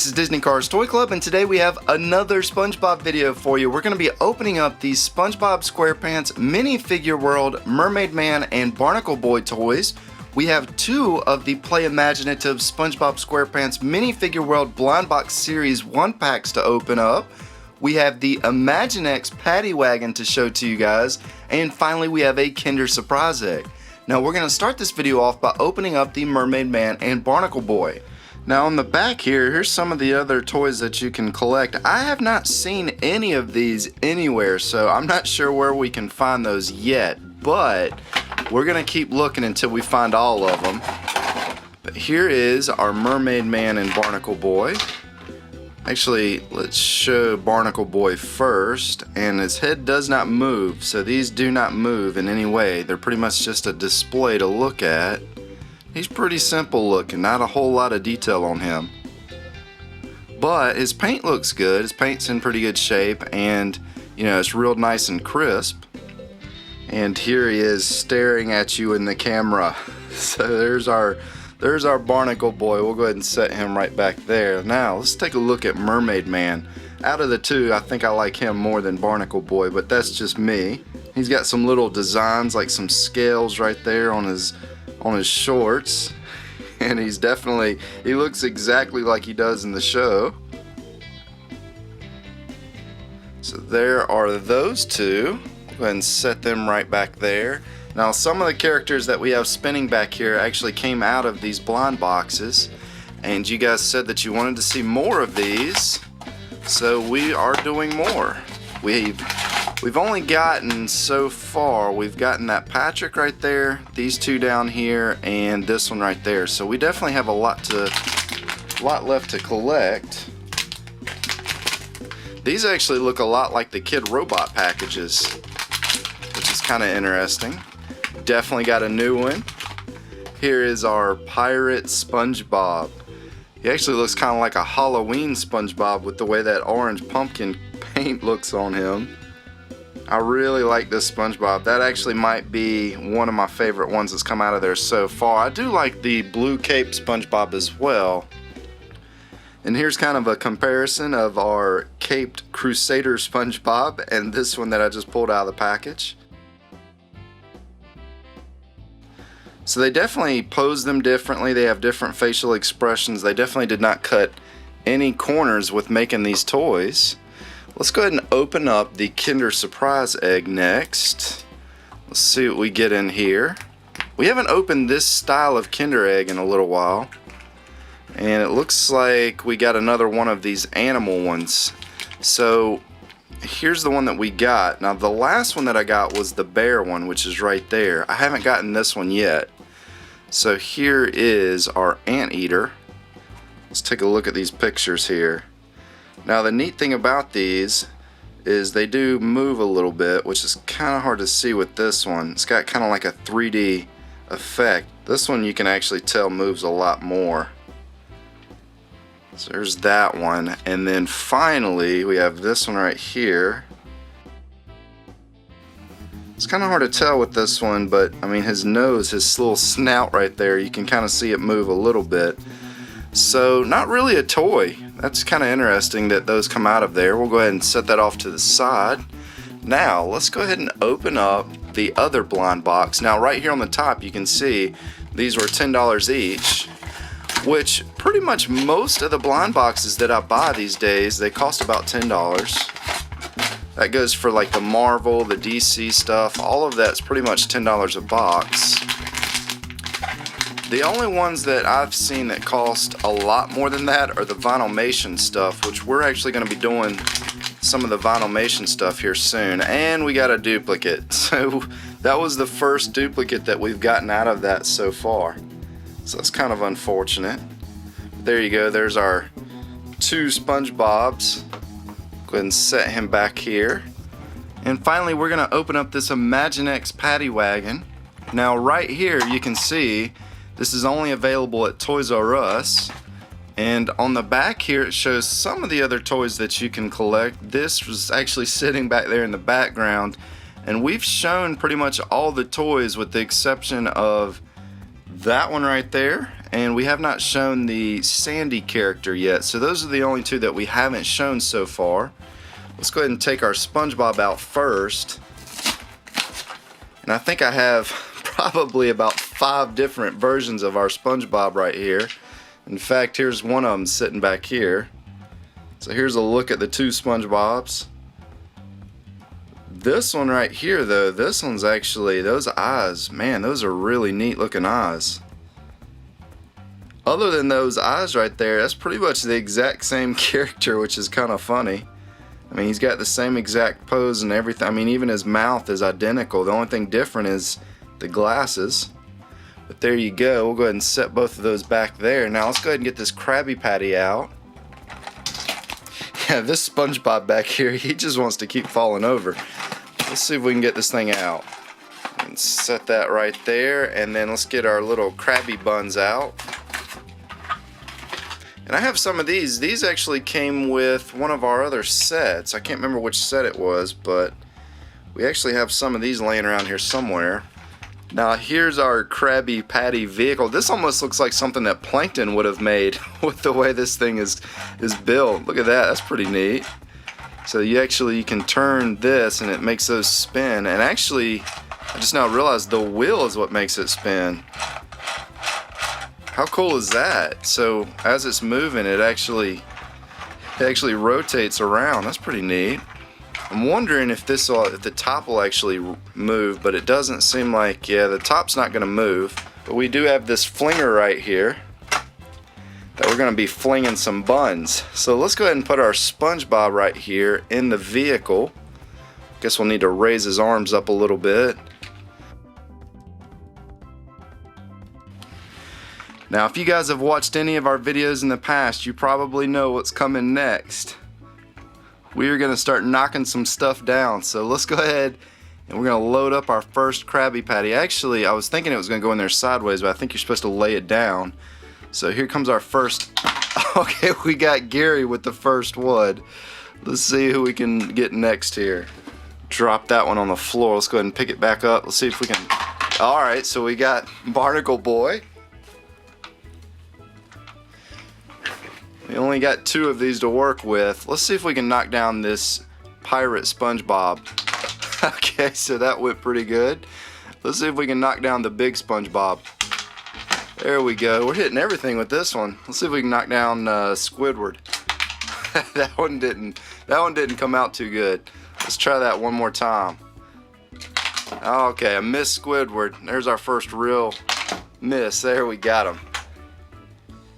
this is Disney Cars Toy Club, and today we have another SpongeBob video for you. We're going to be opening up these Spongebob Squarepants Minifigure World Mermaidman and Barnacle Boy toys. We have two of the Play Imaginative SpongeBob Squarepants Minifigure World Blind Box Series 1 packs to open up. We have the Imaginext Paddy Wagon to show to you guys, and finally we have a Kinder Surprise Egg. Now we're going to start this video off by opening up the Mermaidman and Barnacle Boy. Now on the back here, here's some of the other toys that you can collect. I have not seen any of these anywhere, so I'm not sure where we can find those yet, but we're gonna keep looking until we find all of them. But here is our Mermaidman and Barnacle Boy. Actually, let's show Barnacle Boy first, and his head does not move, so these do not move in any way. They're pretty much just a display to look at. He's pretty simple looking, not a whole lot of detail on him. But his paint looks good. His paint's in pretty good shape, and you know, it's real nice and crisp. And here he is staring at you in the camera. So there's our Barnacle Boy. We'll go ahead and set him right back there. Now let's take a look at Mermaidman. Out of the two, I think I like him more than Barnacle Boy, but that's just me. He's got some little designs, like some scales right there on his shorts, and he looks exactly like he does in the show. So there are those two. Go ahead and set them right back there. Now some of the characters that we have spinning back here actually came out of these blind boxes, and you guys said that you wanted to see more of these, so we are doing more. We've only gotten so far, we've gotten that Patrick right there, these two down here, and this one right there. So we definitely have a lot left to collect. These actually look a lot like the Kid Robot packages, which is kind of interesting. Definitely got a new one. Here is our Pirate Spongebob. He actually looks kind of like a Halloween Spongebob with the way that orange pumpkin paint looks on him. I really like this Spongebob. That actually might be one of my favorite ones that's come out of there so far. I do like the blue cape Spongebob as well. And here's kind of a comparison of our caped Crusader Spongebob and this one that I just pulled out of the package. So they definitely pose them differently. They have different facial expressions. They definitely did not cut any corners with making these toys. Let's go ahead and open up the Kinder Surprise Egg next. Let's see what we get in here. We haven't opened this style of Kinder Egg in a little while, and it looks like we got another one of these animal ones. So here's the one that we got. Now the last one that I got was the bear one, which is right there. I haven't gotten this one yet. So here is our anteater. Let's take a look at these pictures here. Now the neat thing about these is they do move a little bit, which is kind of hard to see with this one. It's got kind of like a 3D effect. This one you can actually tell moves a lot more. So there's that one, and then finally we have this one right here. It's kind of hard to tell with this one, but I mean his nose, his little snout right there, you can kind of see it move a little bit. So not really a toy. That's kind of interesting that those come out of there. We'll go ahead and set that off to the side. Now let's go ahead and open up the other blind box. Now right here on the top you can see these were $10 each, which pretty much most of the blind boxes that I buy these days, they cost about $10. That goes for like the Marvel, the DC stuff, all of that's pretty much $10 a box. The only ones that I've seen that cost a lot more than that are the Vinylmation stuff, which we're actually going to be doing some of the Vinylmation stuff here soon. And we got a duplicate. So that was the first duplicate that we've gotten out of that so far. So that's kind of unfortunate. There you go. There's our two SpongeBobs. Go ahead and set him back here. And finally we're going to open up this Imaginext Paddy Wagon. Now right here you can see this is only available at Toys R Us, and on the back here it shows some of the other toys that you can collect. This was actually sitting back there in the background, and we've shown pretty much all the toys with the exception of that one right there and we have not shown the Sandy character yet. So those are the only two that we haven't shown so far. Let's go ahead and take our SpongeBob out first. And I think I have probably about 5 different versions of our SpongeBob right here. In fact, here's one of them sitting back here. So here's a look at the 2 SpongeBobs. This one right here though, this one's actually, those eyes, man, those are really neat looking eyes. Other than those eyes right there, that's pretty much the exact same character, which is kind of funny. I mean, he's got the same exact pose and everything. I mean, even his mouth is identical. The only thing different is the glasses. But there you go. We'll go ahead and set both of those back there. Now let's go ahead and get this Krabby Patty out. Yeah, this SpongeBob back here, he just wants to keep falling over. Let's see if we can get this thing out. And set that right there, and then let's get our little Krabby buns out. And I have some of these. These actually came with one of our other sets. I can't remember which set it was, but we actually have some of these laying around here somewhere. Now here's our Krabby Patty vehicle. This almost looks like something that Plankton would have made with the way this thing is built. Look at that, that's pretty neat. So you can turn this and it makes those spin. And actually, I just now realized the wheel is what makes it spin. How cool is that? So as it's moving, it actually rotates around. That's pretty neat. I'm wondering if the top will actually move, but it doesn't seem like, yeah, the top's not going to move. But we do have this flinger right here that we're going to be flinging some buns. So let's go ahead and put our SpongeBob right here in the vehicle. Guess we'll need to raise his arms up a little bit. Now, if you guys have watched any of our videos in the past, you probably know what's coming next. We are going to start knocking some stuff down. So let's go ahead and we're going to load up our first Krabby Patty. Actually, I was thinking it was going to go in there sideways, but I think you're supposed to lay it down. So here comes our first. Okay, we got Gary with the first wood. Let's see who we can get next here. Drop that one on the floor. Let's go ahead and pick it back up. Let's see if we can. Alright, so we got Barnacle Boy. We only got 2 of these to work with. Let's see if we can knock down this pirate SpongeBob. Okay, so that went pretty good. Let's see if we can knock down the big SpongeBob. There we go. We're hitting everything with this one. Let's see if we can knock down Squidward. That one didn't come out too good. Let's try that one more time. Okay, I missed Squidward. There's our first real miss. There, we got him.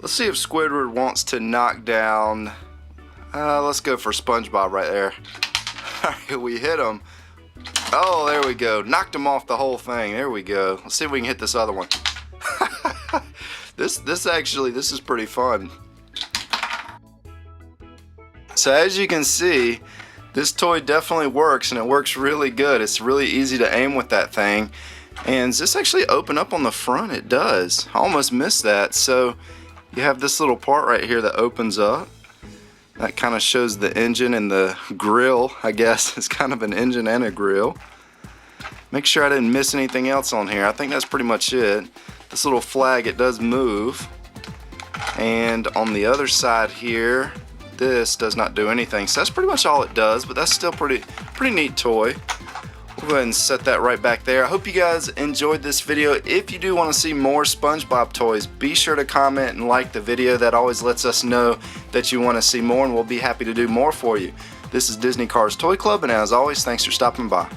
Let's see if Squidward wants to knock down. Let's go for SpongeBob right there. Alright, we hit him. Oh, there we go. Knocked him off the whole thing. There we go. Let's see if we can hit this other one. This is pretty fun. So as you can see, this toy definitely works, and it works really good. It's really easy to aim with that thing. And does this actually open up on the front? It does. I almost missed that. So you have this little part right here that opens up. That kind of shows the engine and the grill, I guess. It's kind of an engine and a grill. Make sure I didn't miss anything else on here. I think that's pretty much it. This little flag, it does move. And on the other side here, this does not do anything. So that's pretty much all it does, but that's still pretty neat toy. We'll go ahead and set that right back there. I hope you guys enjoyed this video. If you do want to see more SpongeBob toys, be sure to comment and like the video. That always lets us know that you want to see more, and we'll be happy to do more for you. This is Disney Cars Toy Club, and as always, thanks for stopping by.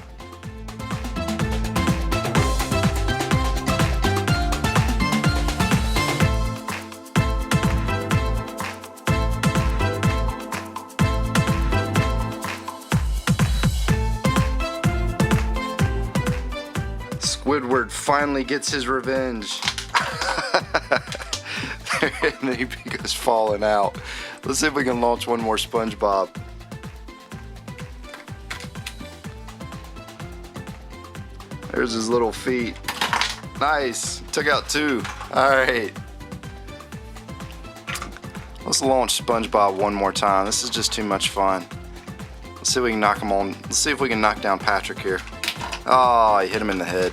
Squidward finally gets his revenge. And then he goes falling out. Let's see if we can launch one more SpongeBob. There's his little feet. Nice. Took out 2. Alright. Let's launch SpongeBob one more time. This is just too much fun. Let's see if we can knock him on. Let's see if we can knock down Patrick here. Oh, I hit him in the head.